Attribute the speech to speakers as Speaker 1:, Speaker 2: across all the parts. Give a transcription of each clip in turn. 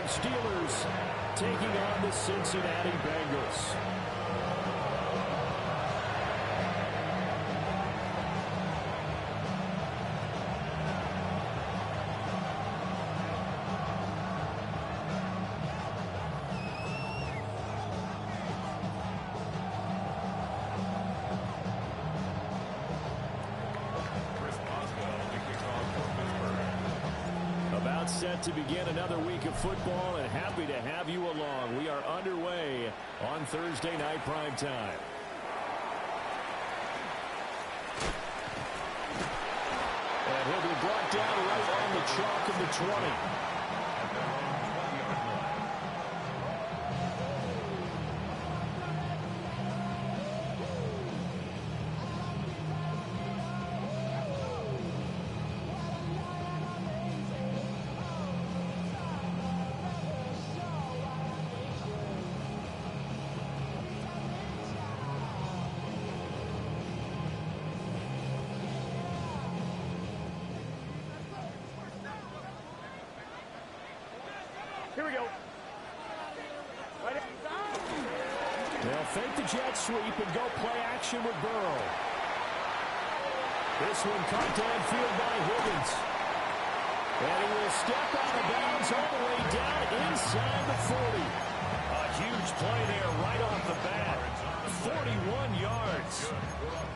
Speaker 1: Pittsburgh Steelers taking on the Cincinnati Bengals. Set to begin another week of football, and happy to have you along. We are underway on Thursday night prime time. And he'll be brought down right on the chalk of the 20.
Speaker 2: Here we go.
Speaker 1: They'll fake the jet sweep and go play action with Burrow. This one caught downfield by Higgins. And he will step out of bounds all the way down inside the 40. A huge play there right off the bat. 41 yards.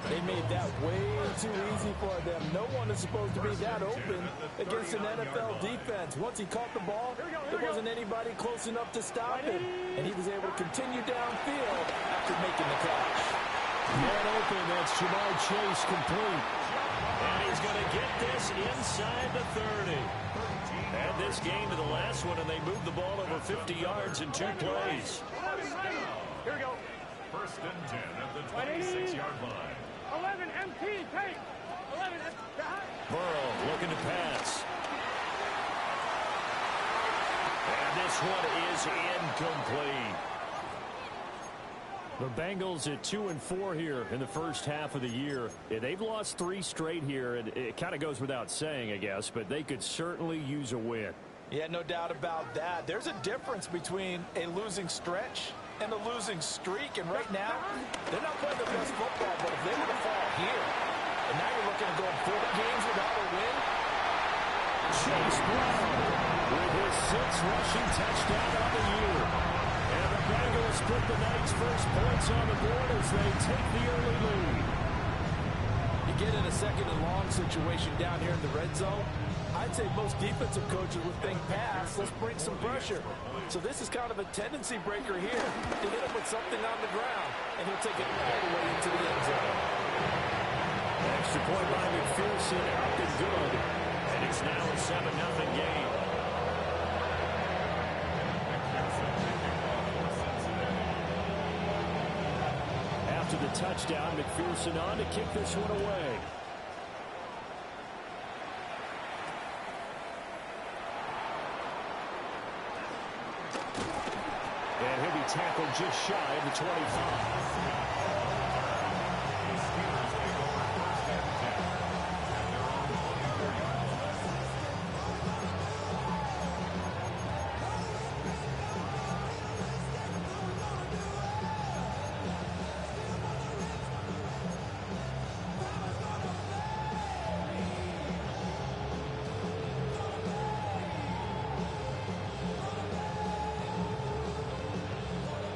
Speaker 3: They made that way too easy for them. No one is supposed to be that open against an NFL defense. Once he caught the ball, there wasn't anybody close enough to stop him. And he was able to continue downfield after making the catch.
Speaker 1: Man open, that's Jamar Chase complete. And he's going to get this inside the 30. Add this game to the last one, and they moved the ball over 50 yards in 2 plays.
Speaker 2: Here we go.
Speaker 4: First and 10 at the 26-yard line.
Speaker 2: 11 MP, take. 11
Speaker 1: Burrow looking to pass. And this one is incomplete. The Bengals at 2-4 here in the first half of the year. They've lost 3 straight here, and it kind of goes without saying, I guess, but they could certainly use a win.
Speaker 3: Yeah, no doubt about that. There's a difference between a losing stretch and a losing streak, and right now, they're not playing the best football, but if they were to fall here, and now you're looking at going 4 games without a win.
Speaker 1: Chase Brown with his 6th rushing touchdown on the year. And the Bengals put the night's first points on the board as they take the early lead.
Speaker 3: You get in a second and long situation down here in the red zone, I'd say most defensive coaches would think pass, let's bring some pressure. So this is kind of a tendency breaker here to hit him with something on the ground, and he'll take it all the way into the end zone.
Speaker 1: Extra point by McPherson, up and good. And it's now a 7-0 game. After the touchdown, McPherson on to kick this one away. And he'll be tackled just shy of the 25.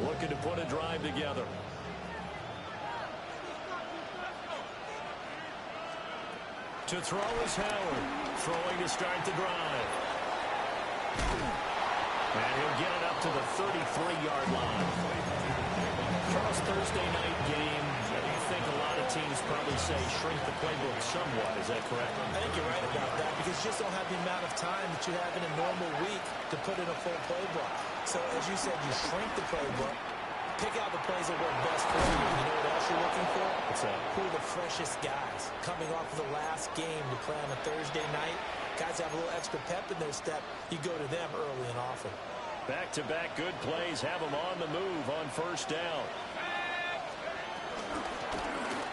Speaker 1: Looking to put a drive together. To throw is Howard. Throwing to start the drive. And he'll get it up to the 33-yard line. Charles, Thursday night game. I think a lot of teams probably say shrink the playbook somewhat. Is that correct?
Speaker 5: I think you're right about that because you just don't have the amount of time that you have in a normal week to put in a full playbook. So, as you said, you shrink the playbook, pick out the plays that work best for you. You know what else you're looking for?
Speaker 1: What's that?
Speaker 5: Who are the freshest guys coming off of the last game to play on a Thursday night? Guys have a little extra pep in their step. You go to them early and often.
Speaker 1: Back-to-back good plays have them on the move on first down.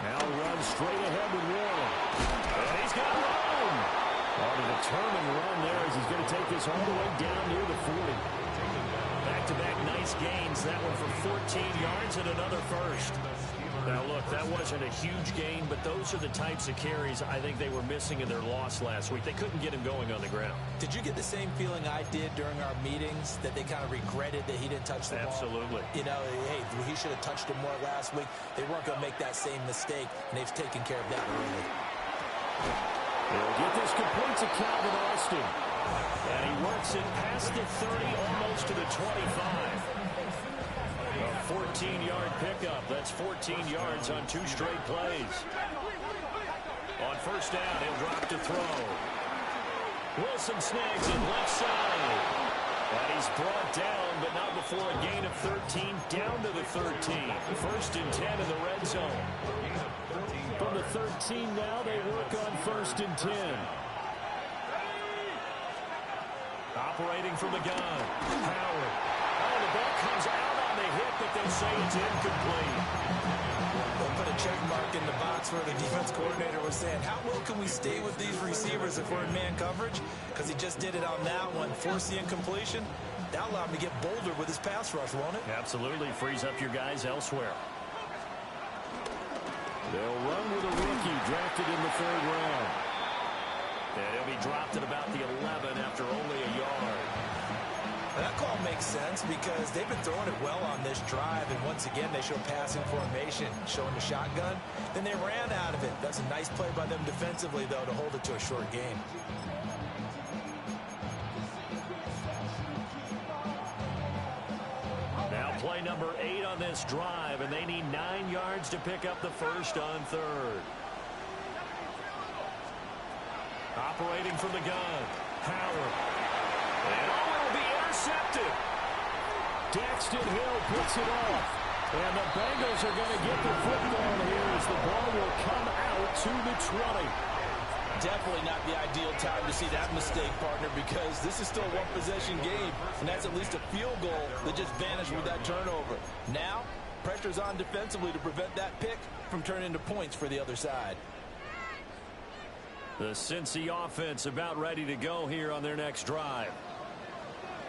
Speaker 1: Now runs straight ahead with Warren. And he's got room. On a determined run there as he's going to take this all the way down near the 40. 6 gains, that one for 14 yards and another first. Now, look, that wasn't a huge gain, but those are the types of carries I think they were missing in their loss last week. They couldn't get him going on the ground.
Speaker 5: Did you get the same feeling I did during our meetings, that they kind of regretted that he didn't touch the ball?
Speaker 1: Absolutely.
Speaker 5: You know, hey, he should have touched it more last week. They weren't going to make that same mistake, and they've taken care of that early.
Speaker 1: They'll get this complete to Calvin Austin. And he works it past the 30, almost to the 25. A 14-yard pickup. That's 14 yards on 2 straight plays. On first down, he'll drop to throw. Wilson snags it left side. And he's brought down, but not before a gain of 13, down to the 13. First and 10 in the red zone. From the 13 now, they work on first and 10. Operating from the gun. Howard. Oh, the ball comes out on the hit, but they say it's incomplete.
Speaker 5: They'll put a check mark in the box where the defense coordinator was saying, how well can we stay with these receivers if we're in man coverage? Because he just did it on that one, force the incompletion. That allowed him to get bolder with his pass rush, won't it?
Speaker 1: Absolutely. Frees up your guys elsewhere. They'll run with a rookie drafted in the 3rd round. And he'll be dropped at about the 11 after only a yard.
Speaker 5: That call makes sense because they've been throwing it well on this drive, and once again they show passing formation, showing the shotgun. Then they ran out of it. That's a nice play by them defensively, though, to hold it to a short game.
Speaker 1: Now play number 8 on this drive, and they need 9 yards to pick up the first on 3rd. Operating from the gun, Howard. And it'll be intercepted. Daxton Hill puts it off. And the Bengals are going to get the football here as the ball will come out to the 20.
Speaker 3: Definitely not the ideal time to see that mistake, partner, because this is still a one-possession game, and that's at least a field goal that just vanished with that turnover. Now, pressure's on defensively to prevent that pick from turning into points for the other side.
Speaker 1: The Cincy offense about ready to go here on their next drive.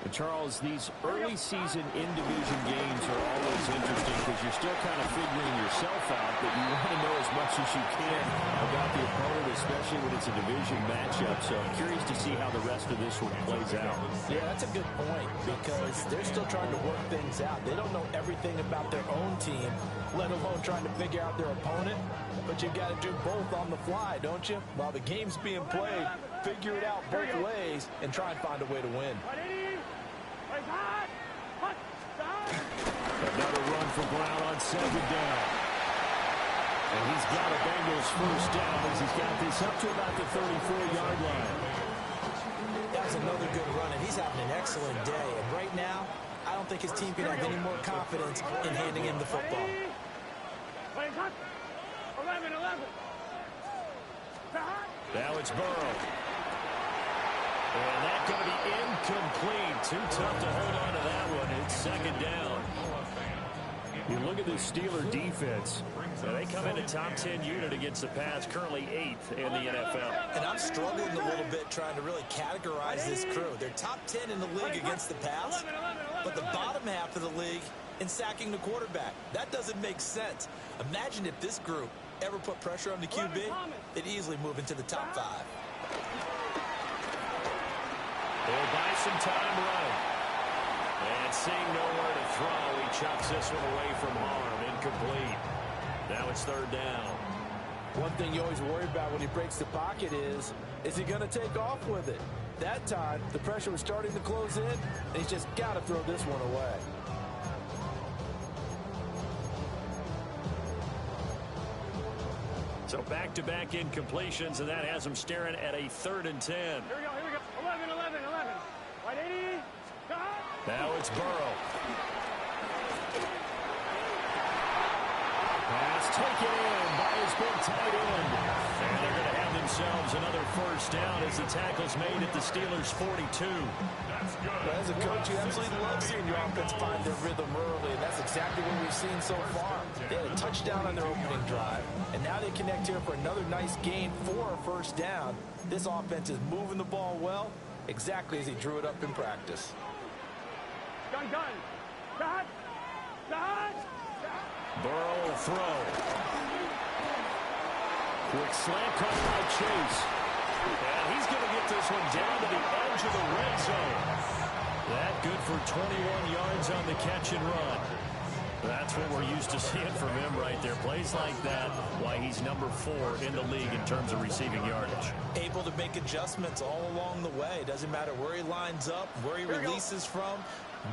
Speaker 1: And Charles, these early season in-division games are always interesting because you're still kind of figuring yourself out, but you want to know as much as you can about the opponent, especially when it's a division matchup. So I'm curious to see how the rest of this one plays out.
Speaker 3: Yeah, that's a good point because they're still trying to work things out. They don't know everything about their own team, let alone trying to figure out their opponent. But you've got to do both on the fly, don't you? While the game's being played, figure it out both ways and try and find a way to win.
Speaker 1: Another run for Brown on 2nd down. And he's got a Bengals first down as he's got this up to about the 34-yard line.
Speaker 5: That's another good run, and he's having an excellent day. And right now, I don't think his team can have any more confidence in handing him the football.
Speaker 2: 11.
Speaker 1: Now it's Burrow. And that's going to be incomplete. Too tough to hold on to that one. It's 2nd down. You look at the Steeler defense. They come in a top 10 unit against the pass, currently 8th in the NFL.
Speaker 5: And I'm struggling a little bit trying to really categorize this crew. They're top 10 in the league against the pass, but the bottom half of the league in sacking the quarterback. That doesn't make sense. Imagine if this group ever put pressure on the QB, they'd easily move into the top 5.
Speaker 1: They'll buy some time running. And seeing nowhere to throw, he chucks this one away from harm. Incomplete. Now it's 3rd down.
Speaker 3: One thing you always worry about when he breaks the pocket is he going to take off with it? That time, the pressure was starting to close in, and he's just got to throw this one away.
Speaker 1: So back-to-back incompletions, and that has him staring at a 3rd and 10.
Speaker 2: Here we go. 11. Right 80.
Speaker 1: Now it's Burrow. Pass taken in by his big tight end. And they're going to have themselves another first down as the tackle's made at the Steelers' 42.
Speaker 3: As a coach, you absolutely love seeing your offense find their rhythm early, and that's exactly what we've seen so far. They had a touchdown on their opening drive, and now they connect here for another nice gain for a first down. This offense is moving the ball well, exactly as he drew it up in practice.
Speaker 2: Gun. Dodge. Dodge.
Speaker 1: Burrow will throw. Quick slant cut by Chase. And he's going to get this one down to the edge of the red zone. That good for 21 yards on the catch and run. That's what we're used to seeing from him right there. Plays like that, why he's number 4 in the league in terms of receiving yardage.
Speaker 5: Able to make adjustments all along the way. Doesn't matter where he lines up, where he releases from.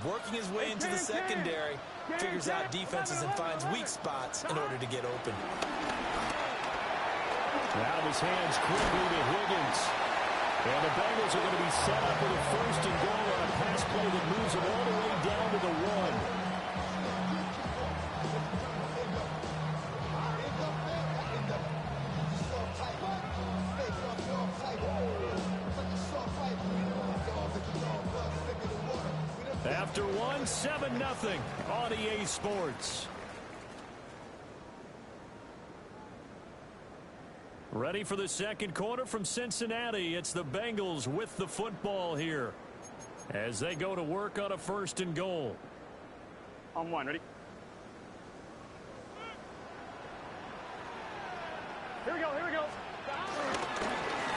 Speaker 5: Working his way into the secondary, figures out defenses and finds weak spots in order to get open.
Speaker 1: Out of his hands quickly to Higgins. And the Bengals are going to be set up with a first and goal on a pass play that moves them all the way down to the 1. After 1, 7-0 on EA Sports. Ready for the second quarter from Cincinnati. It's the Bengals with the football here as they go to work on a first and goal.
Speaker 2: On 1, ready? Here we go, here we go.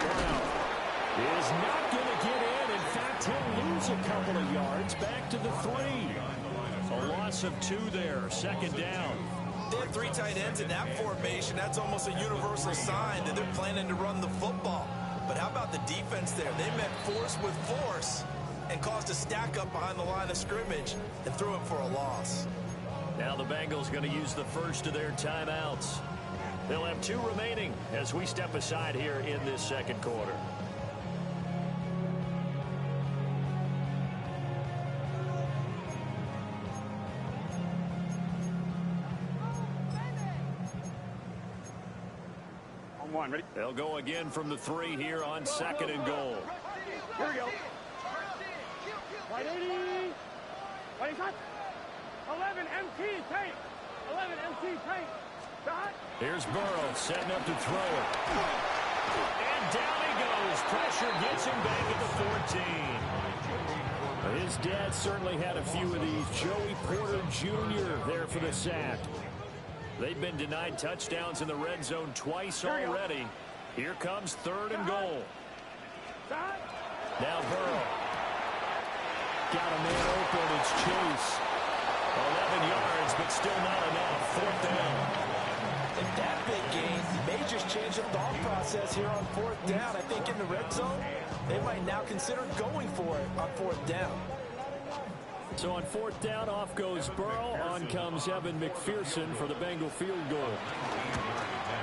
Speaker 1: Brown is not going to get in. In fact, he'll lose a couple of yards back to the 3. A loss of 2 there, second down.
Speaker 5: They have 3 tight ends in that formation. That's almost a universal sign that they're planning to run the football. But how about the defense there? They met force with force and caused a stack up behind the line of scrimmage and threw it for a loss.
Speaker 1: Now the Bengals going to use the first of their timeouts. They'll have 2 remaining as we step aside here in this second quarter.
Speaker 2: On 1, ready?
Speaker 1: They'll go again from the 3 here on second and goal.
Speaker 2: Here we go. Wide 80. Wide cut. 11 MT tank. 11 MT tank. Dot.
Speaker 1: Here's Burrow setting up to throw it. And down he goes. Pressure gets him back at the 14. His dad certainly had a few of these. Joey Porter Jr. there for the sack. They've been denied touchdowns in the red zone twice already. Here comes third and goal. Now Burrow. Got a man open. It's Chase. 11 yards, but still not enough. Fourth down.
Speaker 3: And that big gain may just change the thought process here on fourth down. I think in the red zone, they might now consider going for it on fourth down.
Speaker 1: So on fourth down, off goes Burrow. On comes Evan McPherson for the Bengal field goal.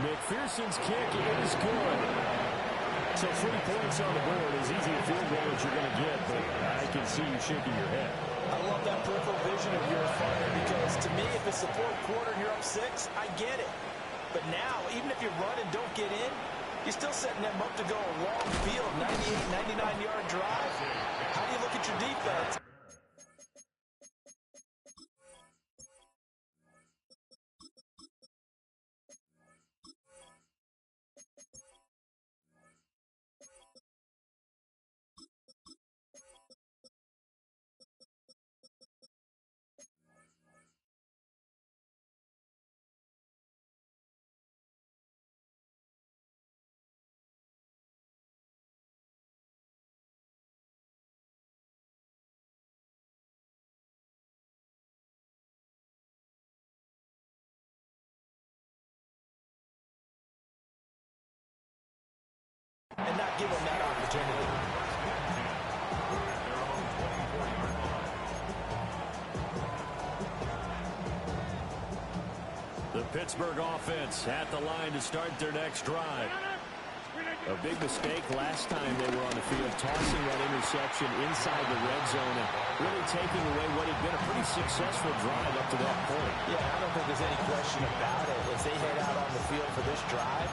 Speaker 1: McPherson's kick is good. So 3 points on the board, as easy a field goal as you're going to get, but I can see you shaking your head.
Speaker 3: I love that peripheral vision of yours, Farmer, because to me, if it's the fourth quarter and you're up 6, I get it. But now, even if you run and don't get in, you're still setting them up to go a long field, 98, 99-yard drive. How do you look at your defense? And not give them that opportunity.
Speaker 1: The Pittsburgh offense at the line to start their next drive. A big mistake last time they were on the field, tossing that interception inside the red zone and really taking away what had been a pretty successful drive up to that point.
Speaker 3: Yeah, I don't think there's any question about it. As they head out on the field for this drive,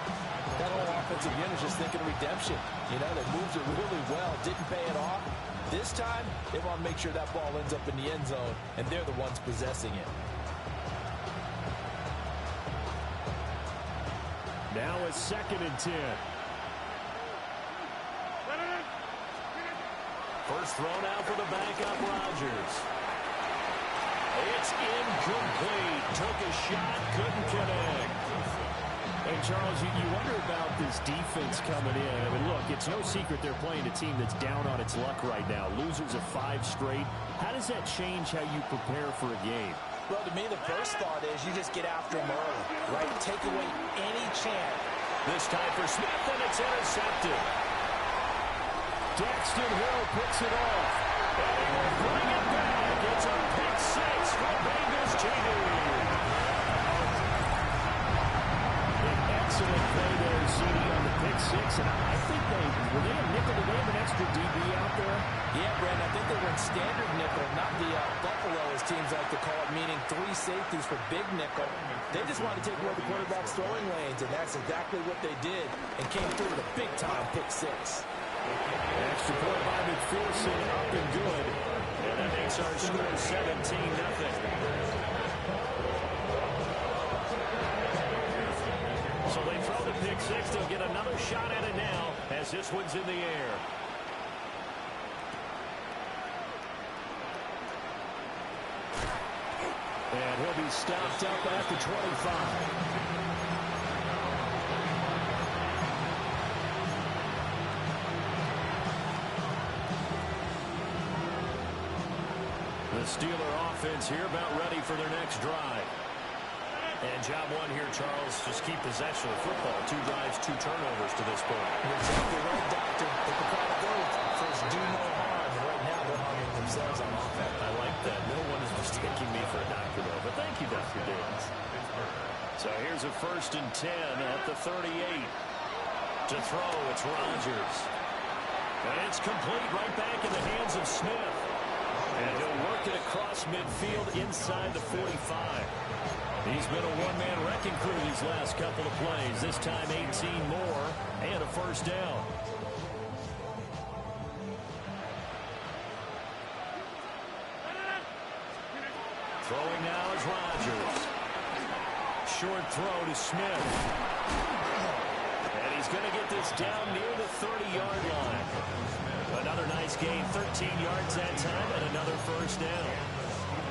Speaker 3: that whole offensive unit is just thinking redemption. You know, they moved it really well, didn't pay it off. This time, they want to make sure that ball ends up in the end zone, and they're the ones possessing it.
Speaker 1: Now it's 2nd and 10. First throw now for the backup Rodgers. It's incomplete. Took a shot, couldn't connect.
Speaker 3: And, Charles, you wonder about this defense coming in. I mean, look, it's no secret they're playing a team that's down on its luck right now. Losers of 5 straight. How does that change how you prepare for a game?
Speaker 5: Well, to me, the first thought is you just get after them early, right? Take away any chance.
Speaker 1: This time for Smith, and it's intercepted. Daxton Hill picks it off. And he will bring it back. It's a pick 6 for Bengals TD. Excellent play there, CD, on the pick 6. And I think were they a nickel? Did they have an extra DB out there?
Speaker 3: Yeah, Brandon, I think they went standard nickel, not the Buffalo, as teams like to call it, meaning 3 safeties for big nickel. They just wanted to take away the quarterback's throwing lanes, and that's exactly what they did, and came through with a big-time pick 6.
Speaker 1: Extra point by McPherson, up and good. And that makes our score 17-0. So they throw the pick 6. They'll get another shot at it now as this one's in the air. And he'll be stopped up at the 25. The Steeler offense here about ready for their next drive. And job one here, Charles, just keep possession of football. 2 drives, 2 turnovers to this point.
Speaker 5: You're exactly right, Doctor. They can probably go first do no harm. And right now they're harming themselves on offense.
Speaker 1: I like that. No one is mistaking me for a doctor, though. But thank you, Dr. Davis. So here's a 1st and 10 at the 38. To throw, it's Rodgers. And it's complete right back in the hands of Smith. And he'll work it across midfield inside the 45. He's been a one-man wrecking crew these last couple of plays. This time 18 more and a 1st down. Throwing now is Rodgers. Short throw to Smith. And he's going to get this down near the 30-yard line. Another nice gain, 13 yards that time, and another 1st down.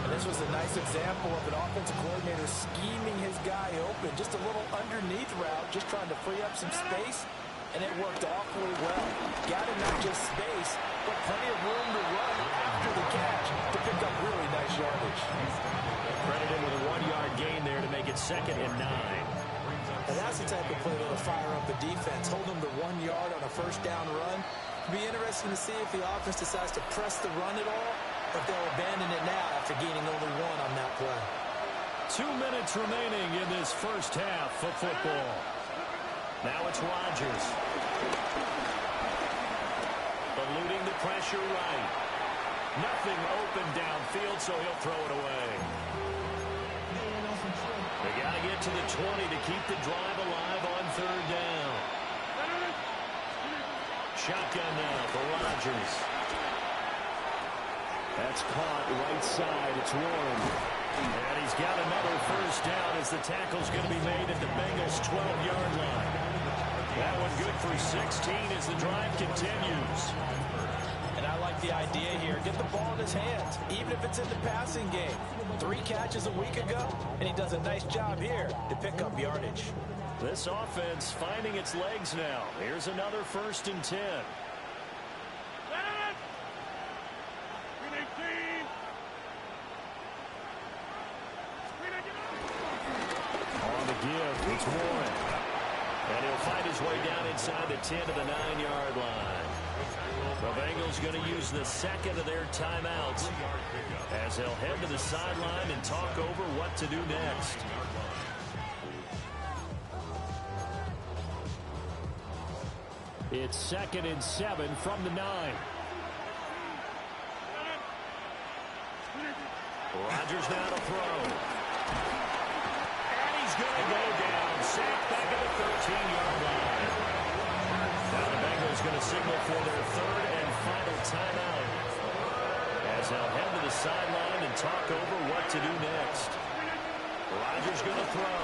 Speaker 3: And this was a nice example of an offensive coordinator scheming his guy open. Just a little underneath route, just trying to free up some space, and it worked awfully well. Got him not just space, but plenty of room to run after the catch to pick up really nice yardage.
Speaker 1: Credit him with a 1-yard gain there to make it 2nd and 9.
Speaker 5: And that's the type of play that'll fire up the defense. Hold them to 1 yard on a 1st down run. It'll be interesting to see if the offense decides to press the run at all, or if they'll abandon it now after gaining only 1 on that play.
Speaker 1: 2 minutes remaining in this 1st half of football. Now it's Rodgers. Eluding the pressure right. Nothing open downfield, so he'll throw it away. They got to get to the 20 to keep the drive alive on 3rd down. Shotgun now for Rodgers. That's caught right side. It's Warren. And he's got another 1st down as the tackle's going to be made at the Bengals' 12-yard line. That one good for 16 as the drive continues.
Speaker 3: And I like the idea here. Get the ball in his hands, even if it's in the passing game. 3 catches a week ago, and he does a nice job here to pick up yardage.
Speaker 1: This offense finding its legs now. Here's another 1st and 10. On the give, it's Warren. And he'll find his way down inside the 10 to the 9-yard line. The Bengals going to use the 2nd of their timeouts as they'll head to the sideline and talk over what to do next. It's 2nd and 7 from the 9. Rodgers now to throw. And he's going to go down. Sacked back at the 13-yard line. Now the Bengals going to signal for their 3rd and final timeout as they'll head to the sideline and talk over what to do next. Rodgers going to throw.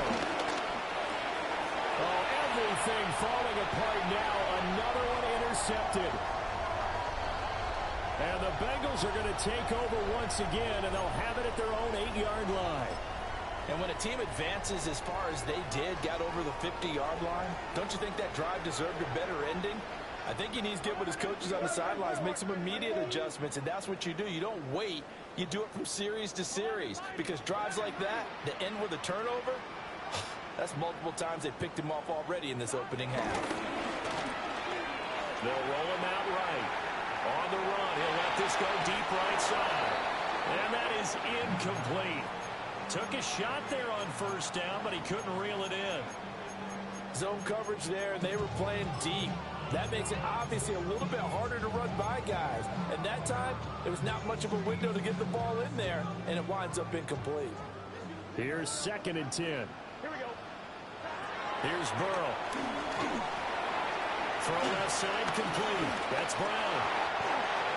Speaker 1: Oh, everything falling apart now. Another one intercepted. And the Bengals are going to take over once again, and they'll have it at their own 8-yard line.
Speaker 3: And when a team advances as far as they did, got over the 50-yard line, don't you think that drive deserved a better ending? I think he needs to get with his coaches on the sidelines, make some immediate adjustments, and that's what you do. You don't wait. You do it from series to series, because drives like that end with a turnover, that's multiple times they picked him off already in this opening half.
Speaker 1: They'll roll him out right. On the run, he'll let this go deep right side. And that is incomplete. Took a shot there on first down, but he couldn't reel it in.
Speaker 3: Zone coverage there, and they were playing deep. That makes it obviously a little bit harder to run by guys. And that time, there was not much of a window to get the ball in there, and it winds up incomplete.
Speaker 1: Here's 2nd and 10.
Speaker 2: Here we go.
Speaker 1: Here's Burrow. Throw left side complete. That's Brown.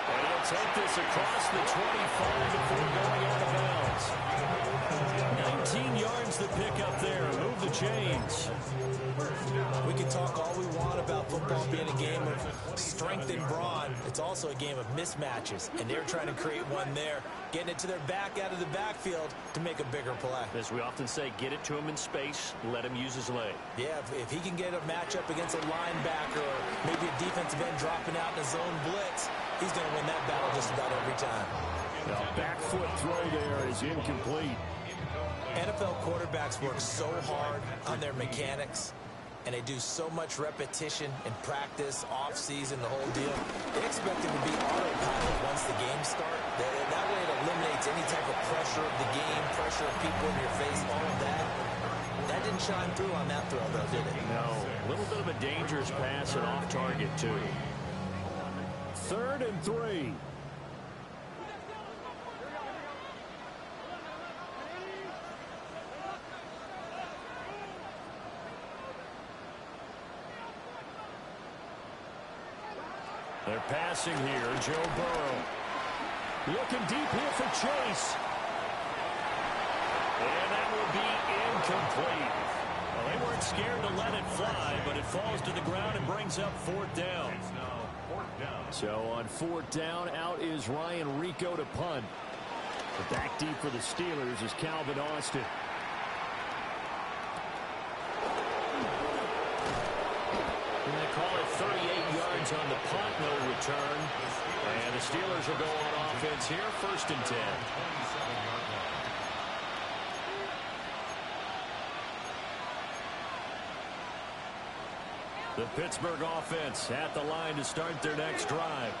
Speaker 1: And he'll take this across the 25 before going out of bounds. 19 yards to pick up there. Move the chains.
Speaker 5: We can talk all we want about football being a game of strength and brawn. It's also a game of mismatches, and they're trying to create one there, getting it to their back out of the backfield to make a bigger play.
Speaker 1: As we often say, get it to him in space, let him use his leg.
Speaker 5: Yeah, if he can get a matchup against a linebacker or maybe a defensive end dropping out in a zone blitz, he's going to win that battle just about every time.
Speaker 1: The back foot throw there is incomplete.
Speaker 5: NFL quarterbacks work so hard on their mechanics, and they do so much repetition in practice, off-season, the whole deal. They expect it to be autopilot once the games start. That way it eliminates any type of pressure of the game, pressure of people in your face, all of that. That didn't shine through on that throw, though, did it?
Speaker 1: No. A little bit of a dangerous pass and off target, too. 3rd and 3. They're passing here. Joe Burrow. Looking deep here for Chase. And that will be incomplete. Well, they weren't scared to let it fly, but it falls to the ground and brings up 4th down. So on 4th down, out is Ryan Rico to punt. The back deep for the Steelers is Calvin Austin. And they call it 38 yards on the punt, no return. And the Steelers will go on offense here, 1st and 10. The Pittsburgh offense at the line to start their next drive.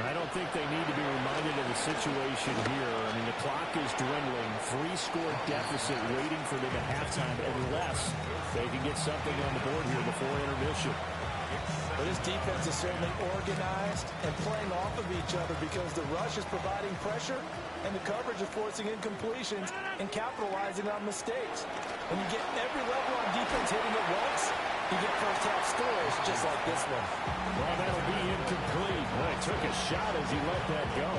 Speaker 1: I don't think they need to be reminded of the situation here. I mean, the clock is dwindling. 3-score deficit waiting for them at halftime unless they can get something on the board here before intermission.
Speaker 3: Well, this defense is certainly organized and playing off of each other because the rush is providing pressure and the coverage is forcing incompletions and capitalizing on mistakes. When you get every level on defense hitting at once, you get first-half scores just like this one.
Speaker 1: Well, that'll be incomplete. Well, he took a shot as he let that go.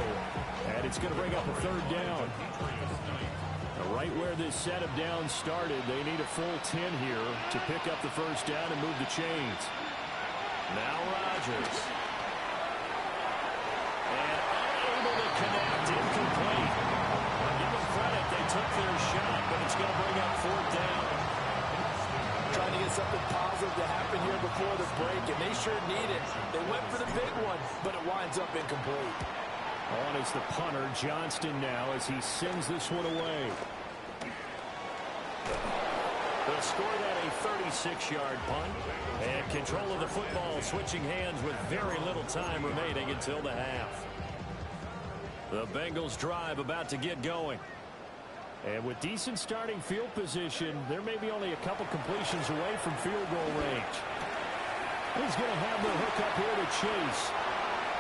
Speaker 1: And it's going to bring up a 3rd down. Now, right where this set of downs started, they need a full 10 here to pick up the 1st down and move the chains. Now Rodgers. And unable to connect, incomplete. Well, give them credit, they took their shot, but it's going to bring up 4th down.
Speaker 3: Trying to get something positive to happen here before the break, and they sure need it. They went for the big one, but it winds up incomplete.
Speaker 1: On is the punter, Johnston now, as he sends this one away. They'll score that a 36-yard punt. And control of the football switching hands with very little time remaining until the half. The Bengals drive about to get going. And with decent starting field position, there may be only a couple completions away from field goal range. He's going to have the hook up here to Chase.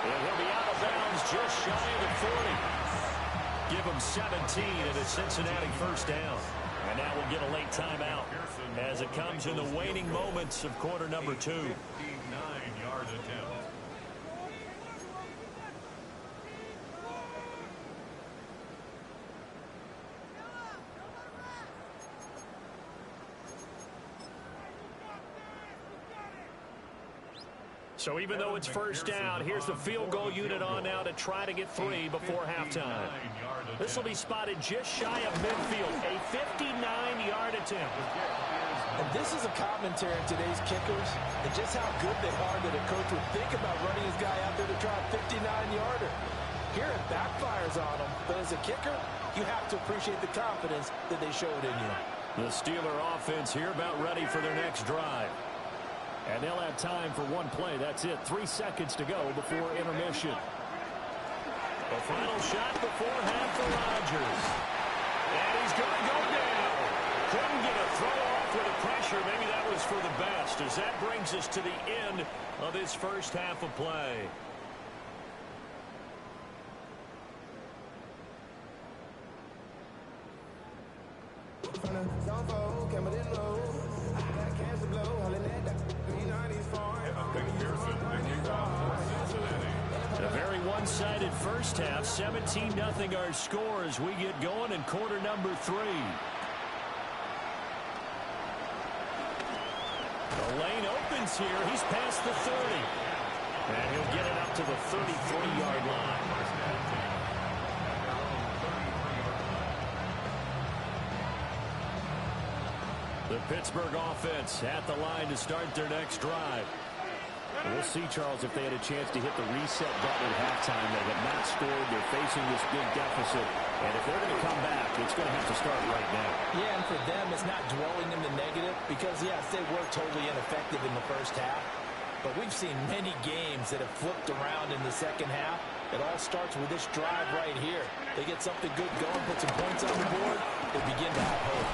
Speaker 1: And he'll be out of bounds just shy of the 40. Give him 17 and a Cincinnati 1st down. And now we'll get a late timeout as it comes in the waning moments of quarter number 2.
Speaker 4: 59-yard attempt.
Speaker 1: So even though it's first down, here's the field goal unit on now to try to get 3 before halftime. This will be spotted just shy of midfield, a 59-yard attempt.
Speaker 3: And this is a commentary on today's kickers and just how good they are that a coach would think about running his guy out there to try a 59-yarder. Here it backfires on him, but as a kicker, you have to appreciate the confidence that they showed in you.
Speaker 1: The Steeler offense here about ready for their next drive. And they'll have time for one play. That's it. 3 seconds to go before intermission. The final shot before half for Rodgers. And he's going to go down. Couldn't get a throw off with the pressure. Maybe that was for the best, as that brings us to the end of this first half of play. A very one-sided first half. 17-0 our score as we get going in quarter number 3. The lane opens here. He's past the 30. And he'll get it up to the 33-yard line. The Pittsburgh offense at the line to start their next drive. We'll see, Charles, if they had a chance to hit the reset button at halftime. They have not scored. They're facing this big deficit. And if they're going to come back, it's going to have to start right now. Yeah, and for them, it's not dwelling in the negative because, yes, they were totally ineffective in the first half. But we've seen many games that have flipped around in the second half. It all starts with this drive right here. They get something good going, put some points on the board, they begin to have hope.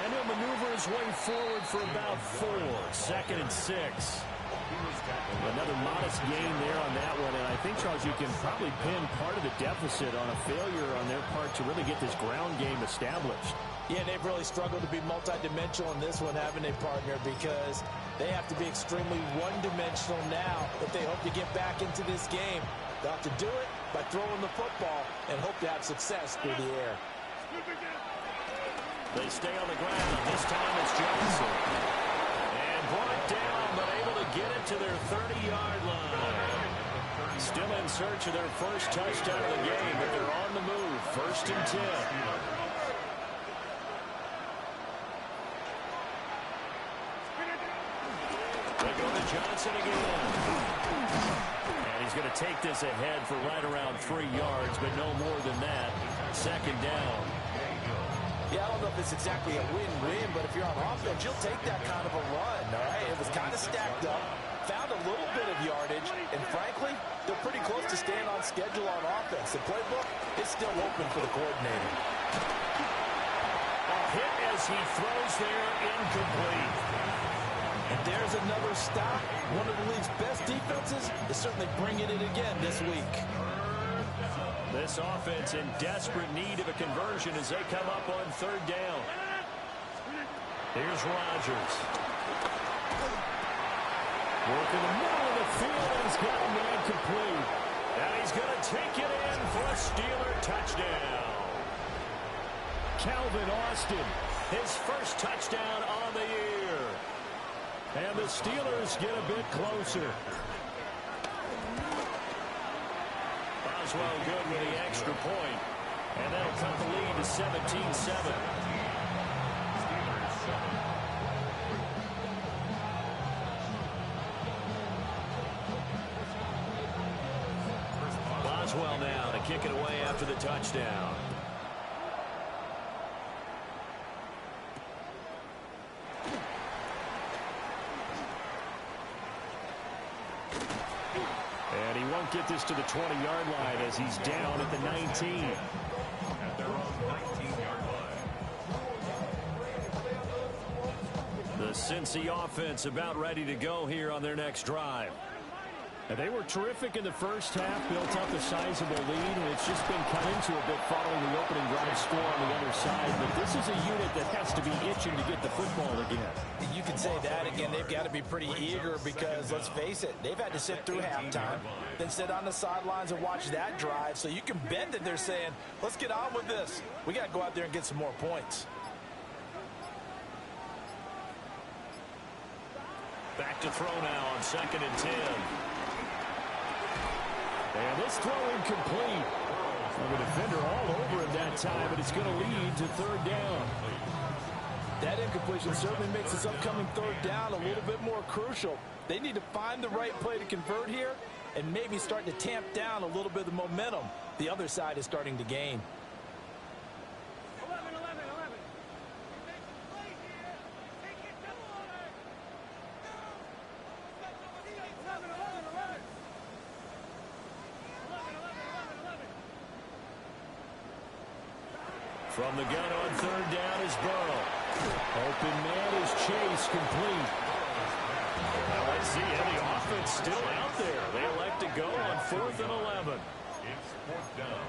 Speaker 1: And he'll maneuver his way forward for about 4. 2nd and 6. Another modest gain there on that one, and I think, Charles, you can probably pin part of the deficit on a failure on their part to really get this ground game established. Yeah, they've really struggled to be multidimensional in this one, haven't they, partner, because they have to be extremely one-dimensional now if they hope to get back into this game. They'll have to do it by throwing the football and hope to have success through the air. They stay on the ground. This time it's Johnson. And brought down, but able to get it to their 30-yard line. Still in search of their first touchdown of the game, but they're on the move. 1st and 10. They go to Johnson again. And he's going to take this ahead for right around 3 yards, but no more than that. 2nd down. Yeah, I don't know if it's exactly a win-win, but if you're on offense, you'll take that kind of a run, all right? It was kind of stacked up, found a little bit of yardage, and frankly, they're pretty close to staying on schedule on offense. The playbook is still open for the coordinator. A hit as he throws there, incomplete. And there's another stop. One of the league's best defenses is certainly bringing it again this week. This offense in desperate need of a conversion as they come up on 3rd down. Here's Rodgers. Working the middle of the field, and he's got a man complete. And he's going to take it in for a Steeler touchdown. Calvin Austin, his first touchdown on the year. And the Steelers get a bit closer. Boswell good with the extra point. And that'll cut the lead to 17-7. Boswell now to kick it away after the touchdown. And he won't get this to the 20-yard line as he's down at the 19.
Speaker 4: At their own 19-yard line.
Speaker 1: The Cincy offense about ready to go here on their next drive. And they were terrific in the first half, built up a sizable lead, and it's just been cut into a bit following the opening drive score on the other side. But this is a unit that has to be itching to get the football again.
Speaker 3: You can say that again. They've got to be pretty eager because, let's face it, they've had to sit through halftime, then sit on the sidelines and watch that drive. So you can bet that they're saying, let's get on with this. We got to go out there and get some more points.
Speaker 1: Back to throw now on 2nd and 10. And this throw incomplete. Well, the defender all over him that time, but it's going to lead to 3rd down.
Speaker 3: That incompletion certainly makes this upcoming 3rd down a little bit more crucial. They need to find the right play to convert here and maybe start to tamp down a little bit of the momentum the other side is starting to gain.
Speaker 2: 11, 11, 11.
Speaker 1: From the gun on 3rd down is Burrow. Open man is Chase, complete. Well, let's see, the offense still out there. They elect to go on 4th and 11.
Speaker 4: It's 4th down.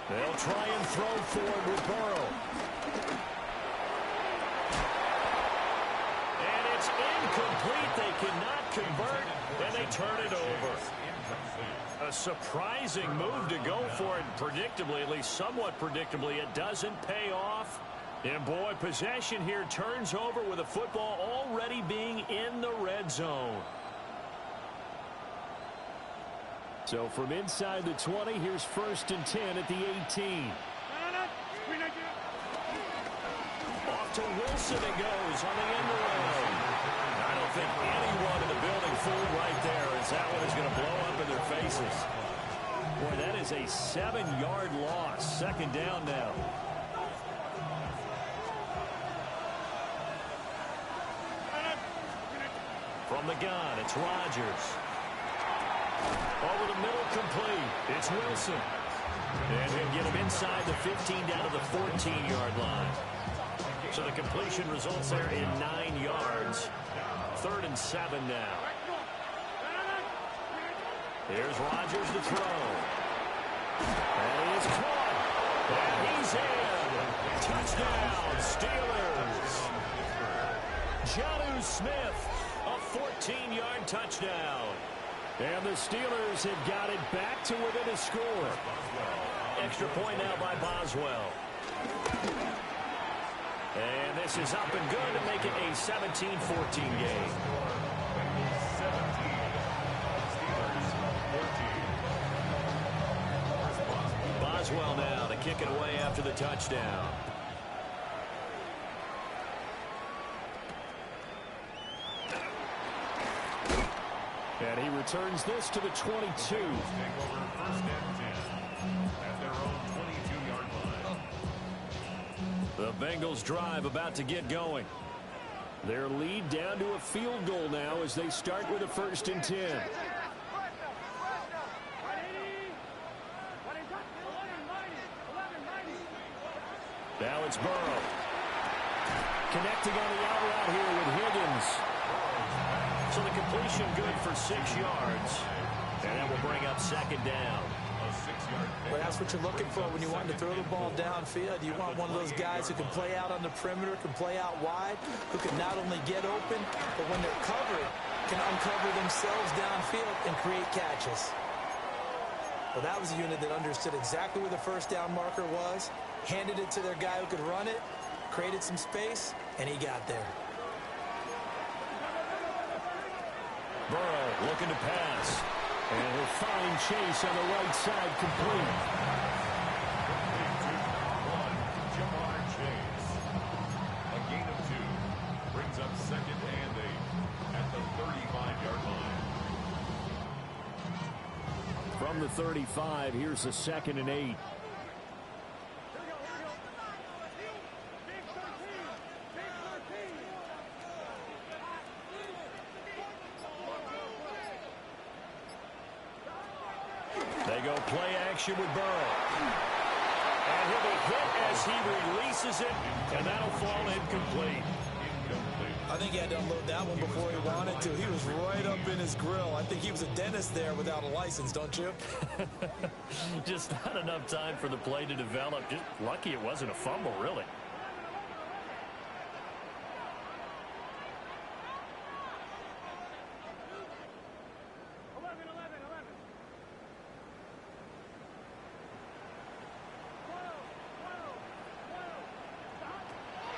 Speaker 1: They'll try and throw forward with Burrow. And it's incomplete. They cannot convert, and they turn it over. A surprising move to go for it. Predictably, at least somewhat predictably, it doesn't pay off. And boy, possession here turns over with the football already being in the red zone. So from inside the 20, here's 1st and 10 at the 18. Off to Wilson it goes on the end around. I don't think anyone in the building fooled right there, as that one is going to blow up in their faces. Boy, that is a 7-yard loss. 2nd down now. From the gun, it's Rodgers. Over the middle, complete. It's Wilson. And he'll get him inside the 15 down to the 14-yard line. So the completion results there in 9 yards. 3rd and 7 now. Here's Rodgers to throw. And he is caught. And he's in. Touchdown, Steelers. Jonnu Smith, a 14-yard touchdown. And the Steelers have got it back to within a score. Extra point now by Boswell. And this is up and good to make it a 17-14 game. Boswell now to kick it away after the touchdown. And he returns this to the 22. The Bengals drive about to get going. Their lead down to a field goal now as they start with a 1st and 10. Now it's Burrow. Connecting on the out route here with Higgins. So the completion good for 6 yards. And that will bring up 2nd down.
Speaker 5: Well, that's what you're looking for when you want to throw the ball downfield. You want one of those guys who can play out on the perimeter, can play out wide, who can not only get open, but when they're covered, can uncover themselves downfield and create catches. Well, that was a unit that understood exactly where the 1st down marker was, handed it to their guy who could run it, created some space, and he got there.
Speaker 1: Burrow looking to pass. And he'll find Chase on the right side, complete.
Speaker 4: Jamar Chase. A gain of 2. Brings up 2nd and 8 at the 35-yard line.
Speaker 1: From the 35, here's a 2nd and 8. They go play action with Burrow. And he'll be hit as he releases it, and that'll fall incomplete.
Speaker 5: I think he had to unload that one before he wanted to. He was right up in his grill. I think he was a dentist there without a license, don't you?
Speaker 1: Just not enough time for the play to develop. Just lucky it wasn't a fumble, really.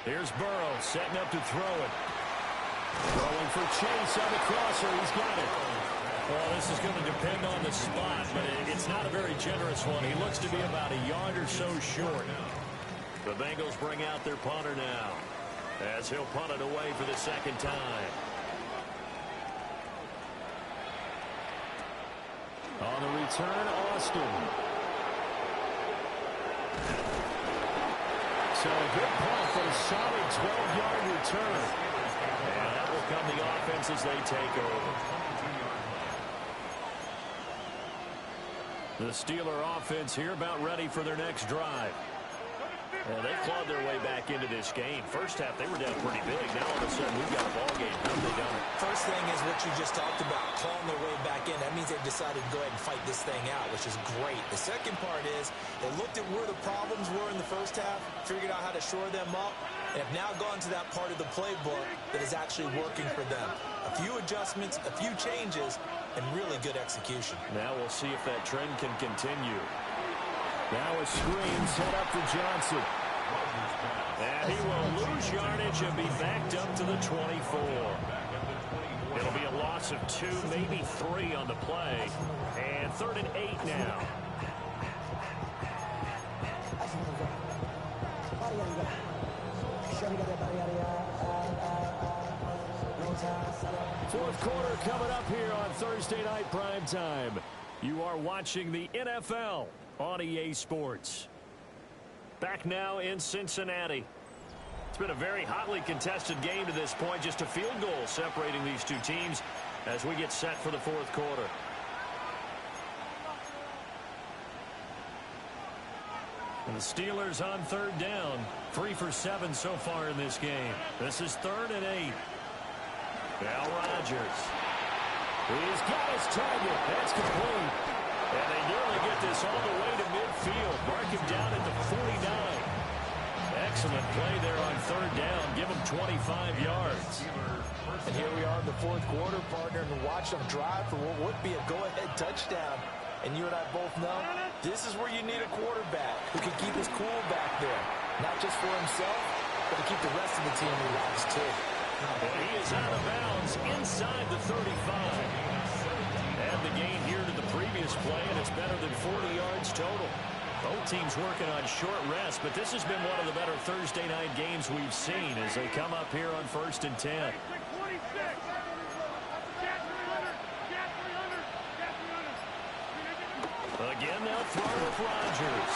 Speaker 1: Here's Burrow setting up to throw it. Throwing for Chase on the crosser. He's got it. Well, this is going to depend on the spot, but it's not a very generous one. He looks to be about a yard or so short. The Bengals bring out their punter now, as he'll punt it away for the second time. On the return, Austin. So a good punt for a solid 12-yard return. And that will come the offense as they take over. The Steeler offense here about ready for their next drive. And they clawed their way back into this game. First half, they were down pretty big. Now, all of a sudden, we've got a ball game. How have they done it?
Speaker 5: First thing is what you just talked about, clawing their way back in. That means they've decided to go ahead and fight this thing out, which is great. The second part is they looked at where the problems were in the first half, figured out how to shore them up, and have now gone to that part of the playbook that is actually working for them. A few adjustments, a few changes, and really good execution.
Speaker 1: Now we'll see if that trend can continue. Now a screen set up for Johnson. And he will lose yardage and be backed up to the 24. It'll be a loss of 2, maybe 3 on the play. And 3rd and 8 now. Fourth quarter coming up here on Thursday Night Primetime. You are watching the NFL on EA Sports. Back now in Cincinnati. It's been a very hotly contested game to this point. Just a field goal separating these two teams as we get set for the fourth quarter. And the Steelers on 3rd down. 3 for 7 so far in this game. This is 3rd and 8. Now Rodgers. He's got his target. That's complete. And they nearly get this all the way to midfield. Mark him down at the 49. Excellent play there on 3rd down. Give him 25 yards.
Speaker 5: And here we are in the fourth quarter, partner, and watch them drive for what would be a go-ahead touchdown. And you and I both know this is where you need a quarterback who can keep his cool back there. Not just for himself, but to keep the rest of the team relaxed, too.
Speaker 1: And he is out of bounds inside the 35. And the gain here to the previous play, and it's better than 40 yards total. Both teams working on short rest, but this has been one of the better Thursday night games we've seen as they come up here on 1st and 10. Again, they'll throw with Rodgers.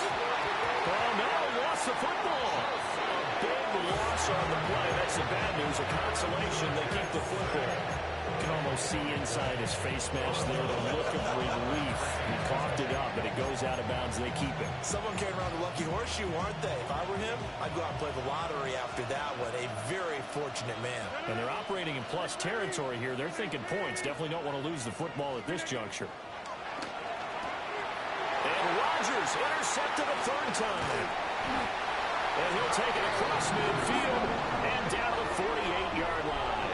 Speaker 1: Oh, no, lost the football. A big loss on the play. That's the bad news. A consolation, they keep the football. You can almost see inside his face mask there the look of relief. He coughed it up, but it goes out of bounds. They keep it.
Speaker 5: Someone came around the lucky horseshoe, aren't they? If I were him, I'd go out and play the lottery after that one. A very fortunate man.
Speaker 1: And they're operating in plus territory here. They're thinking points. Definitely don't want to lose the football at this juncture. And Rodgers intercepted a 3rd time. And he'll take it across midfield and down to the 48-yard line.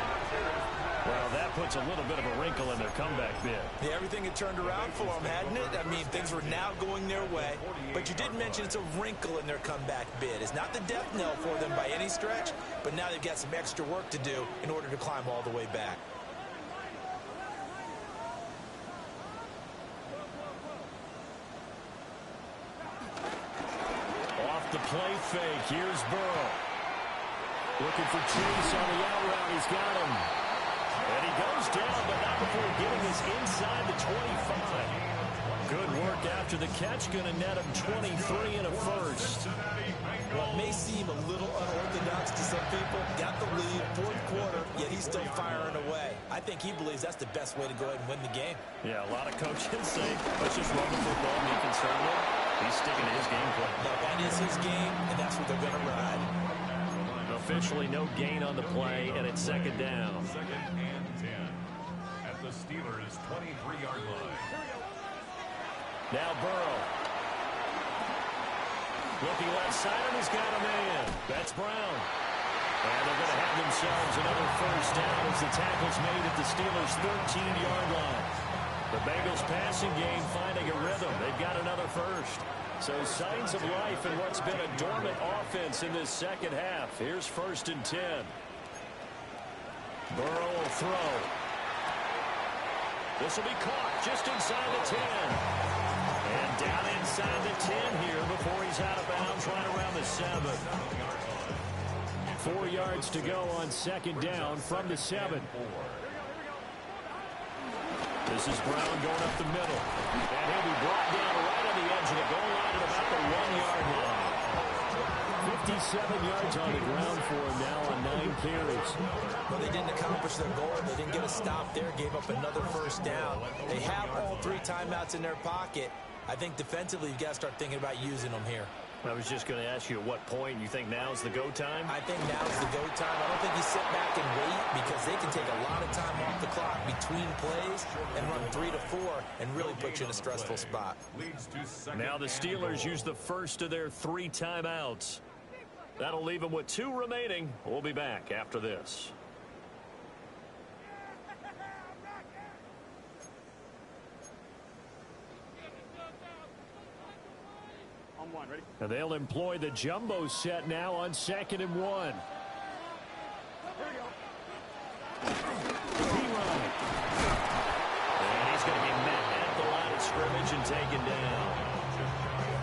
Speaker 1: Well, that puts a little bit of a wrinkle in their comeback bid.
Speaker 5: Yeah, everything had turned around for them, hadn't it? I mean, things were now going their way. But you did mention it's a wrinkle in their comeback bid. It's not the death knell for them by any stretch, but now they've got some extra work to do in order to climb all the way back.
Speaker 1: Off the play fake, here's Burrow. Looking for Chase on the out route. He's got him. And he goes down, but not before getting us inside the 25. Good work after the catch. Going to net him 23 and a first.
Speaker 5: Well, it may seem a little unorthodox to some people. Got the lead, fourth quarter, yet he's still firing away. I think he believes that's the best way to go ahead and win the game.
Speaker 1: Yeah, a lot of coaches say, let's just run the football and be conservative. He's sticking to his game plan.
Speaker 5: No, that is his game, and that's what they're going to ride.
Speaker 1: Officially no gain on the play, and it's 2nd down.
Speaker 4: 2nd and 10 at the Steelers' 23-yard line.
Speaker 1: Now Burrow. Looking left side, and he's got a man. That's Brown. And they're going to have themselves another first down as the tackle's made at the Steelers' 13-yard line. The Bengals passing game finding a rhythm. They've got another first. So signs of life in what's been a dormant offense in this second half. Here's 1st and 10. Burrow will throw. This will be caught just inside the 10. And down inside the 10 here before he's out of bounds right around the 7. 4 yards to go on 2nd down from the 7. This is Brown going up the middle. And he'll be brought down right on the edge of the goal line at about the 1-yard line. 57 yards on the ground for him now on 9 carries.
Speaker 5: Well, they didn't accomplish their goal. They didn't get a stop there. Gave up another 1st down. They have all 3 timeouts in their pocket. I think defensively, you've got to start thinking about using them here.
Speaker 1: I was just going to ask you at what point you think now's the go time?
Speaker 5: I think now's the go time. I don't think you sit back and wait because they can take a lot of time off the clock between plays and run 3 to 4 and really put you in a stressful spot.
Speaker 1: Now the Steelers use the first of their 3 timeouts. That'll leave them with 2 remaining. We'll be back after this.
Speaker 2: On 1, ready?
Speaker 1: And they'll employ the jumbo set now on 2nd and 1.
Speaker 2: Here we go.
Speaker 1: And he's going to be met at the line of scrimmage and taken down.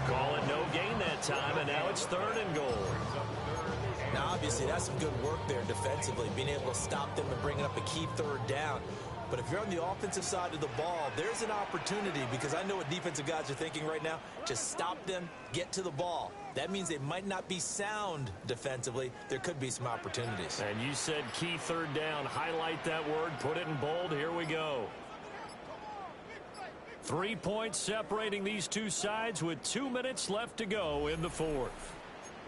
Speaker 1: Call it no gain that time, and now it's 3rd and goal.
Speaker 5: Now, obviously, that's some good work there defensively, being able to stop them and bringing up a key 3rd down. But if you're on the offensive side of the ball, there's an opportunity because I know what defensive guys are thinking right now. Just stop them, get to the ball. That means they might not be sound defensively. There could be some opportunities.
Speaker 1: And you said key 3rd down. Highlight that word. Put it in bold. Here we go. 3 points separating these 2 sides with 2 minutes left to go in the 4th.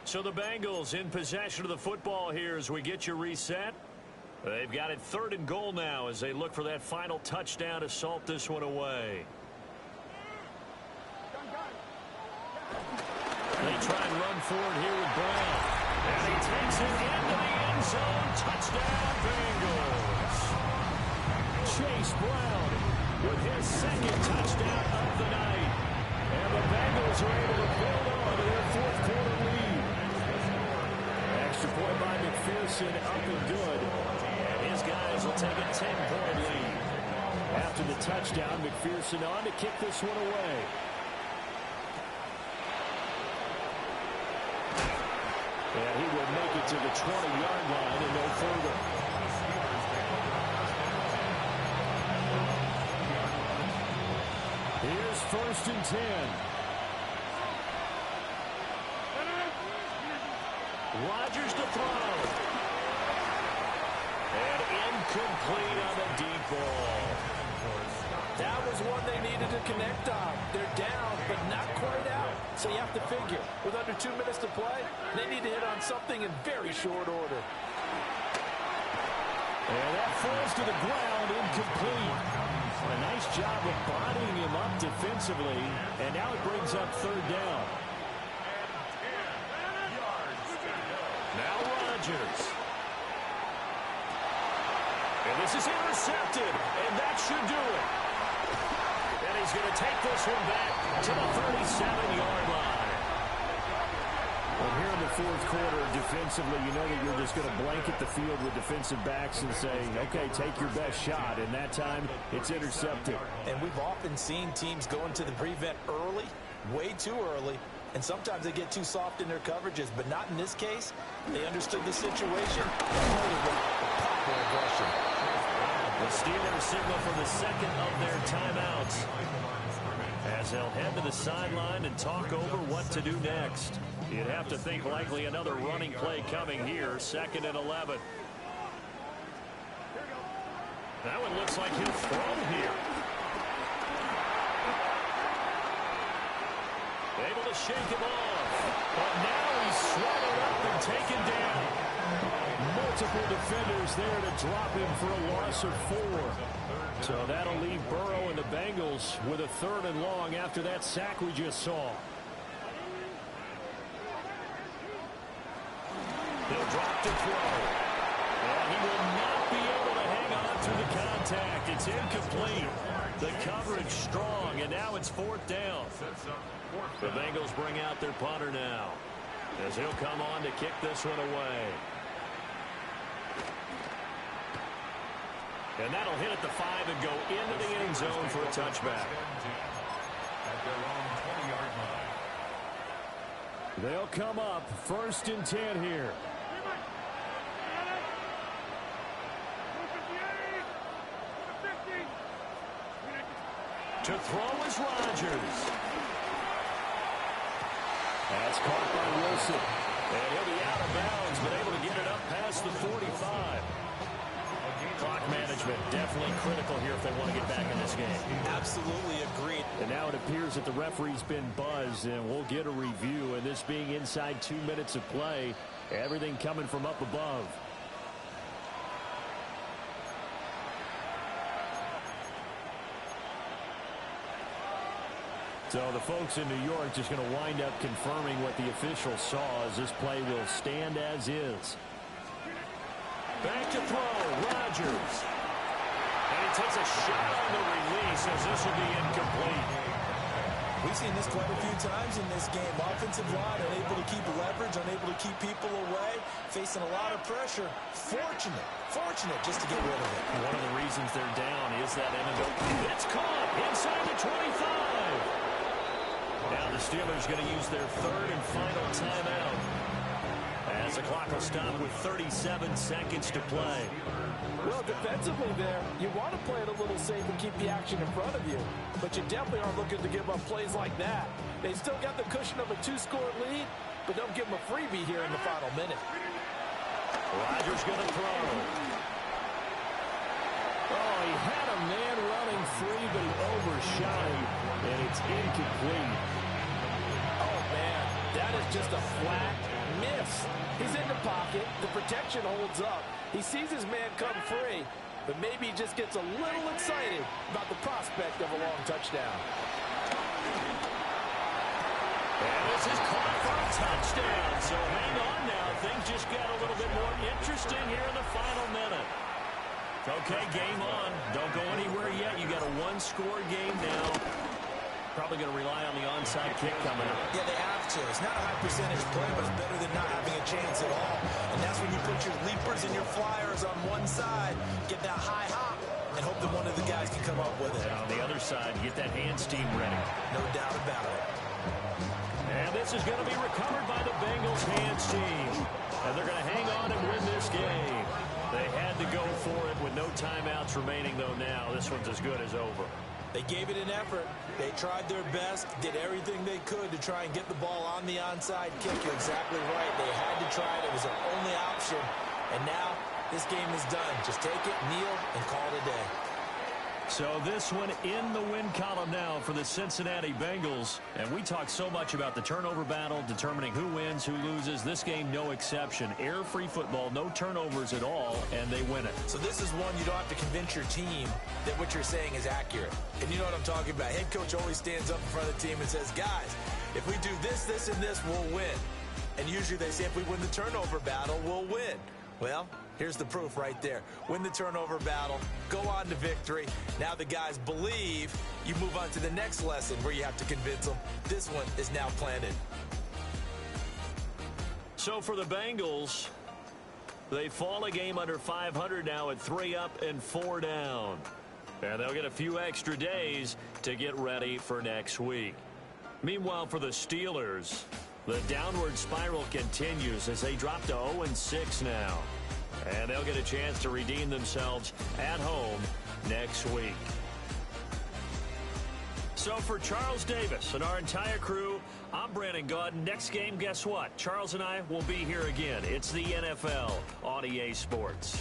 Speaker 1: So the Bengals in possession of the football here as we get you reset. They've got it 3rd and goal now as they look for that final touchdown to salt this one away. They try and run forward here with Brown. And he takes it into the end zone. Touchdown, Bengals. Chase Brown with his 2nd touchdown of the night. And the Bengals are able to build on to their 4th quarter lead. Extra point by McPherson, up and good. And his guys will take a 10-point lead. After the touchdown, McPherson on to kick this one away. And he will make it to the 20-yard line and no further. Here's 1st and 10. Rodgers to throw. And incomplete on the deep ball.
Speaker 3: That was one they needed to connect on. They're down, but not quite out. So you have to figure, with under 2 minutes to play, they need to hit on something in very short order.
Speaker 1: And that falls to the ground, incomplete. A nice job of bodying him up defensively. And now it brings up 3rd down. Now Rodgers. And this is intercepted. And that should do it. And he's going to take this one back to the 37-yard line. Well, here in the 4th quarter, defensively, you know that you're just going to blanket the field with defensive backs and say, okay, take your best shot. And that time, it's intercepted.
Speaker 5: And we've often seen teams go into the prevent early, way too early, and sometimes they get too soft in their coverages, but not in this case. They understood the situation. Proper aggression.
Speaker 1: The Steelers signal for the 2nd of their timeouts as they'll head to the sideline and talk over what to do next. You'd have to think likely another running play coming here, 2nd and 11. That one looks like he'll throw here. Able to shake him off. But now he's swallowed up and taken down. Multiple defenders there to drop him for a loss of 4. So that'll leave Burrow and the Bengals with a 3rd and long after that sack we just saw. He'll drop to throw. And he will not be able to hang on to the contact. It's incomplete. The coverage strong, and now it's 4th down. The Bengals bring out their punter now, as he'll come on to kick this one away. And that'll hit at the 5 and go into the end zone for a touchback.
Speaker 4: At their own 20-yard line.
Speaker 1: They'll come up 1st and 10 here. To throw is Rodgers. That's caught by Wilson. And he'll be out of bounds, but able to get it up past the 45. Clock management definitely critical here if they want to get back in this game.
Speaker 5: Absolutely agreed.
Speaker 1: And now it appears that the referee's been buzzed, and we'll get a review. And this being inside 2 minutes of play, everything coming from up above. So the folks in New York just going to wind up confirming what the official saw, as this play will stand as is. Back to throw, Rodgers. And he takes a shot on the release, as this will be incomplete.
Speaker 5: We've seen this quite a few times in this game. Offensive line unable to keep leverage, unable to keep people away, facing a lot of pressure. Fortunate just to get rid of it.
Speaker 1: One of the reasons they're down is that it's caught inside the 25. Now the Steelers going to use their 3rd and final timeout, as the clock will stop with 37 seconds to play.
Speaker 3: Well, defensively there, you want to play it a little safe and keep the action in front of you. But you definitely aren't looking to give up plays like that. They still got the cushion of a 2-score lead, but don't give them a freebie here in the final minute.
Speaker 1: Rodgers going to throw. Oh, he had a man running free, but he overshot him, and it's incomplete.
Speaker 3: Oh, man, that is just a flat miss. He's in the pocket. The protection holds up. He sees his man come free, but maybe he just gets a little excited about the prospect of a long touchdown.
Speaker 1: And this is caught for a touchdown. So hang on now. Things just got a little bit more interesting here in the final minute. Okay, game on. Don't go anywhere yet. You got a 1-score game now. Probably going to rely on the onside kick coming up.
Speaker 5: Yeah, they have to. It's not a high percentage play, but it's better than not having a chance at all. And that's when you put your leapers and your flyers on one side, get that high hop, and hope that one of the guys can come up with it.
Speaker 1: And on the other side, get that hand steam ready.
Speaker 5: No doubt about it.
Speaker 1: And this is going to be recovered by the Bengals hands team. And they're going to hang on and win this game. They had to go for it with no timeouts remaining, though now. This one's as good as over.
Speaker 5: They gave it an effort. They tried their best, did everything they could to try and get the ball on the onside kick. You're exactly right. They had to try it. It was their only option. And now this game is done. Just take it, kneel, and call it a day.
Speaker 1: So this one in the win column now for the Cincinnati Bengals. And we talk so much about the turnover battle, determining who wins, who loses. This game, no exception. Air-free football, no turnovers at all, and they win it.
Speaker 5: So this is one you don't have to convince your team that what you're saying is accurate. And you know what I'm talking about. Head coach always stands up in front of the team and says, guys, if we do this, this, and this, we'll win. And usually they say if we win the turnover battle, we'll win. Well, here's the proof right there. Win the turnover battle, go on to victory. Now the guys believe. You move on to the next lesson where you have to convince them. This one is now planted.
Speaker 1: So for the Bengals, they fall a game under 500 now at 3 up and 4 down. And they'll get a few extra days to get ready for next week. Meanwhile, for the Steelers, the downward spiral continues as they drop to 0-6 now. And they'll get a chance to redeem themselves at home next week. So for Charles Davis and our entire crew, I'm Brandon Gaudin. Next game, guess what? Charles and I will be here again. It's the NFL on EA Sports.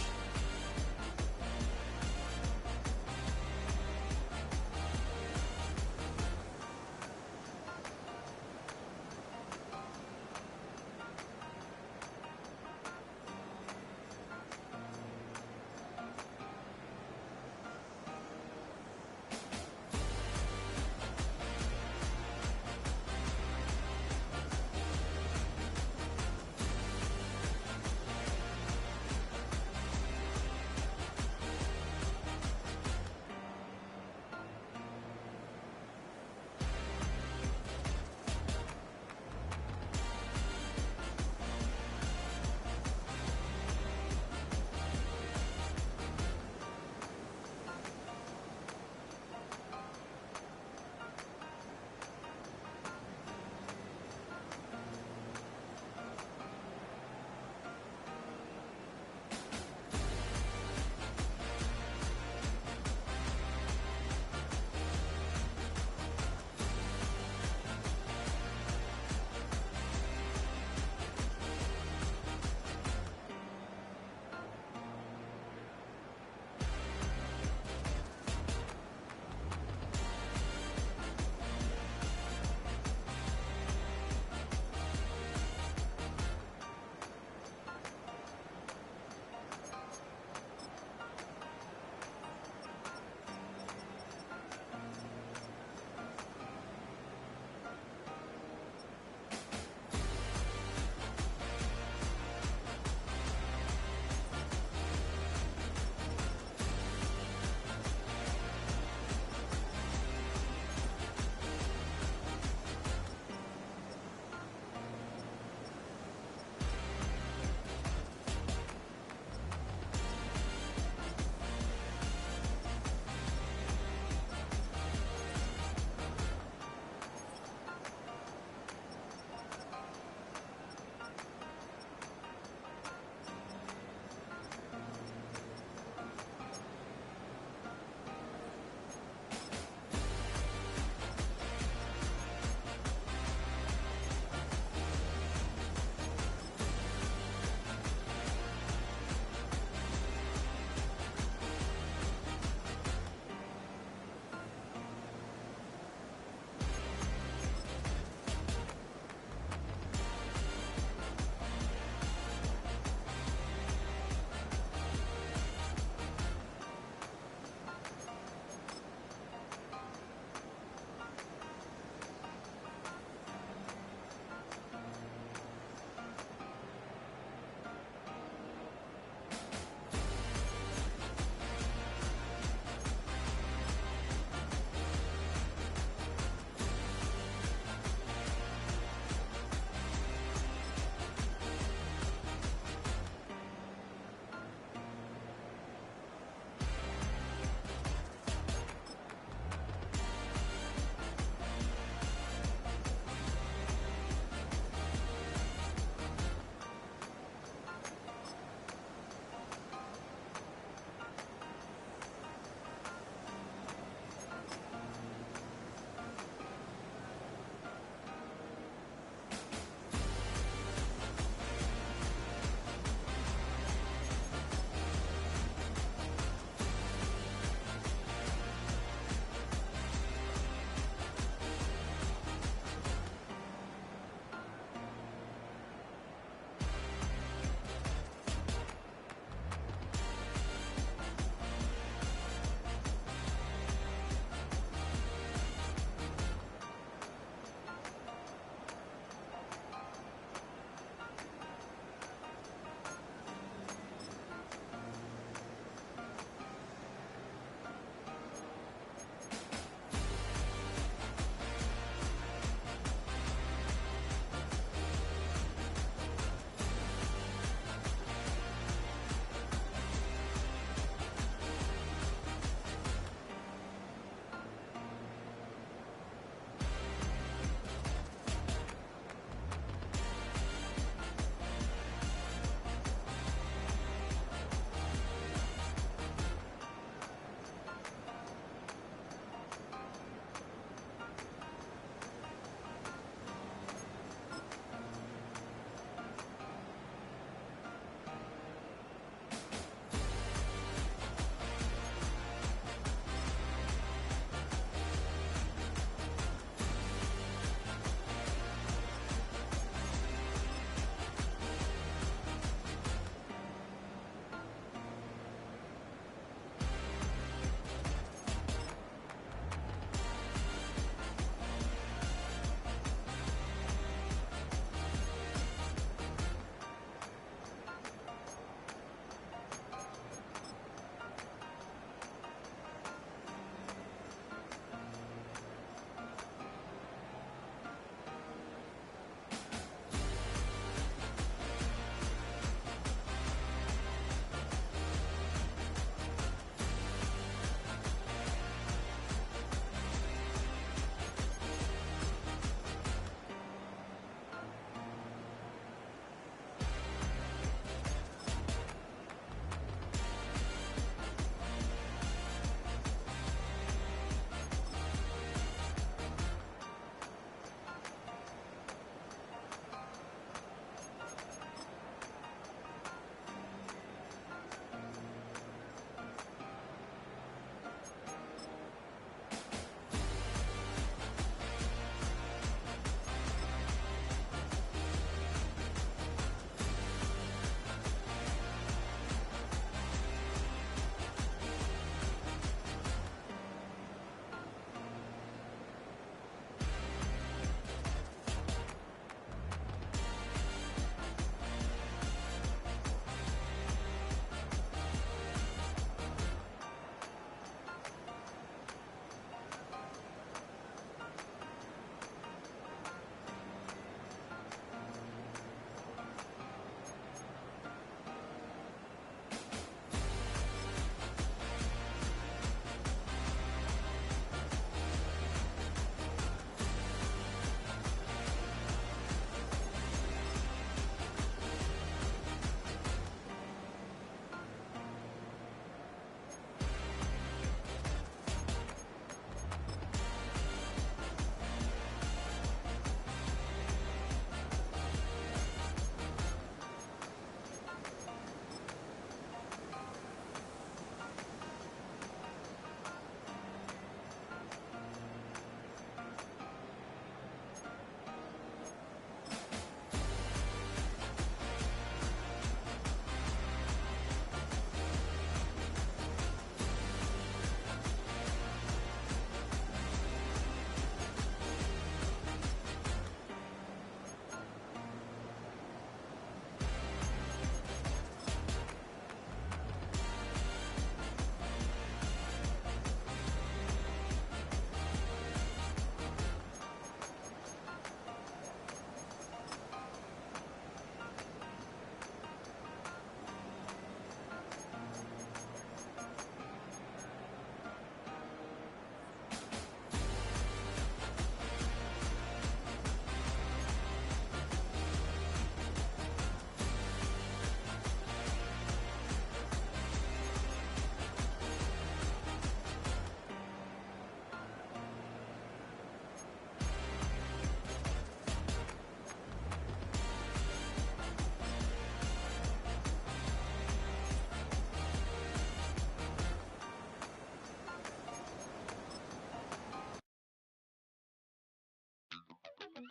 Speaker 6: A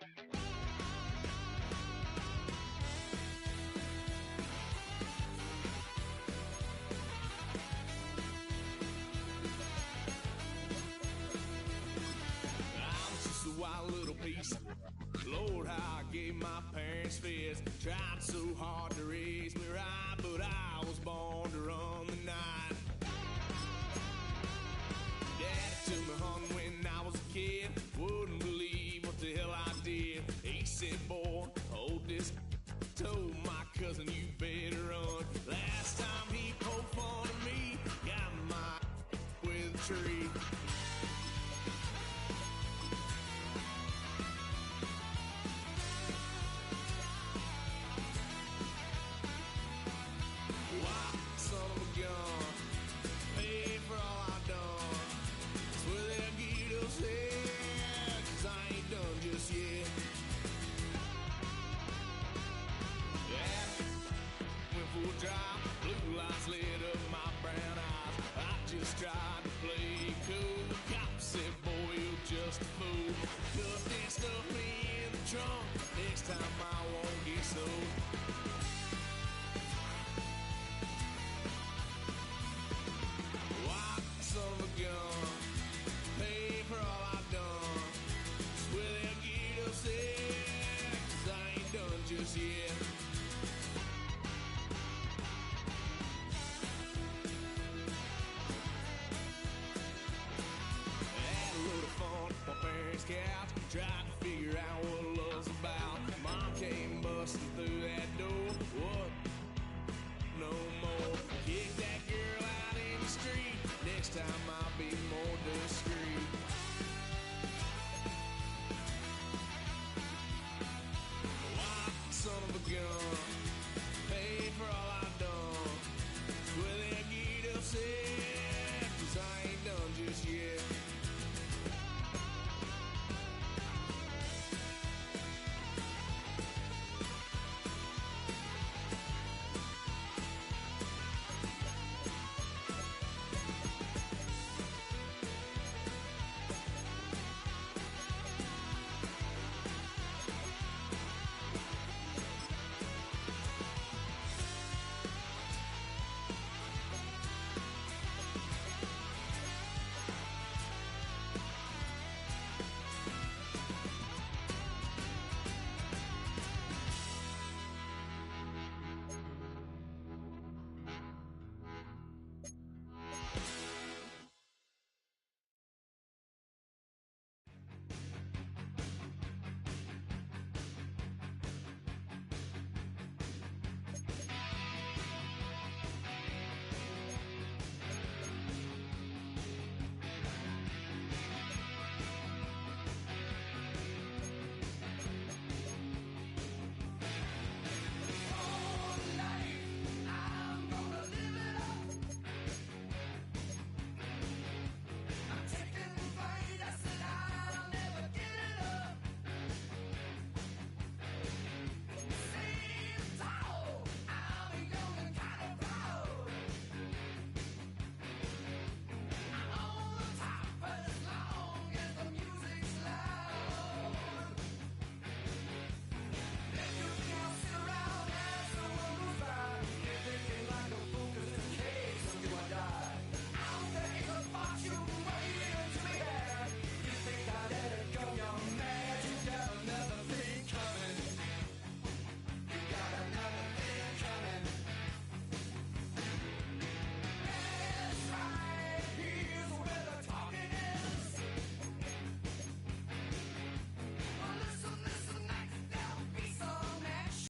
Speaker 6: wild little piece. Lord, how I gave my parents fits. Tried so hard to raise me right, but I was born to run the night. Daddy took me home when I was a kid. Wouldn't believe what the hell I did. He said, boy, hold this. Told my cousin, you better run. Last time he poked fun at me, got my with a tree. Son of a gun, paid for all I've done. Swear they'll get upset, 'cause I ain't done just yet. Yeah, went for a drive, blue lights lit up my brown eyes. I just tried to play cool. Cop said, boy, you're just a fool. Cuffed and stuffed me in the trunk. Next time I won't get so. Son of a gun, pay for all I've done. Swear they'll get upset, 'cause I ain't done just yet. Had a little fun on my parents' couch. Tried